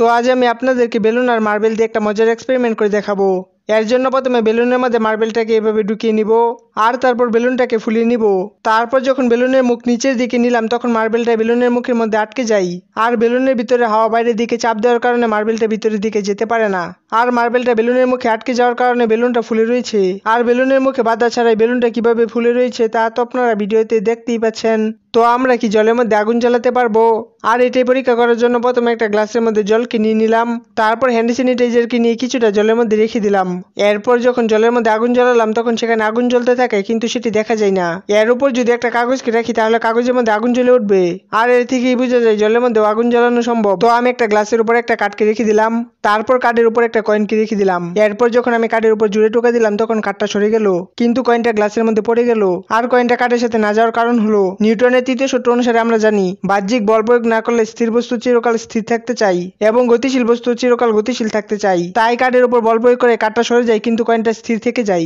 তো আজ আমি আপনাদেরকে বেলুন আর মার্বেল দিয়ে একটা মজার এক্সপেরিমেন্ট করে দেখাবো। এর জন্য প্রথমে বেলুনের মধ্যে মার্বেলটাকে এভাবে ঢুকিয়ে নিব আর তারপর বেলুনটাকে ফুলিয়ে নিব। তারপর যখন বেলুনের মুখ নিচের দিকে নিলাম তখন মার্বেলটা বেলুনের মুখের মধ্যে আটকে যায় আর বেলুনের ভিতরে হাওয়া বাইরের দিকে চাপ দেওয়ার কারণে মার্বেলটা ভিতরের দিকে যেতে পারে না। আর মার্বেলটা বেলুনের মুখে আটকে যাওয়ার কারণে বেলুনটা ফুলে রয়েছে। আর বেলুনের মুখে বাধা ছাড়াই বেলুনটা কিভাবে ফুলে রয়েছে তা তো আপনারা ভিডিওতে দেখতেই পাচ্ছেন। তো আমরা কি জলের মধ্যে আগুন জ্বালাতে পারবো? আর এটাই পরীক্ষা করার জন্য প্রথমে একটা গ্লাসের মধ্যে জলকে নিয়ে নিলাম, তারপর হ্যান্ড স্যানিটাইজারকে নিয়ে কিছুটা জলের মধ্যে রেখে দিলাম। এরপর যখন জলের মধ্যে আগুন জ্বালালাম তখন সেখানে আগুন জ্বলতে থাকে কিন্তু সেটি দেখা যায় না। এর উপর যদি একটা কাগজকে রাখি তাহলে কাগজের মধ্যে আগুন জ্বলে উঠবে। আর এর থেকেই বোঝা যায় জলের মধ্যে আগুন জ্বালানো সম্ভব। তো আমি একটা গ্লাসের উপর একটা কাঠকে রেখে দিলাম, তারপর কাঠের উপর একটা কয়েনকে রেখে দিলাম। এরপর যখন আমি কাঠের উপর জুড়ে টোকা দিলাম তখন কাঠটা সরে গেল, কিন্তু কয়েনটা গ্লাসের মধ্যে পড়ে গেল। আর কয়েনটা কাঠের সাথে না যাওয়ার কারণ হলো নিউটনের তৃতীয় সূত্র অনুসারে আমরা জানি বাহ্যিক বল প্রয়োগ না করলে স্থির বস্তু চিরকাল স্থির থাকতে চাই এবং গতিশীল বস্তু চিরকাল গতিশীল থাকতে চাই। তাই কাঠের উপর বল প্রয়োগ করে কাঠটা সরে যায় কিন্তু কয়েনটা স্থির থেকে যায়।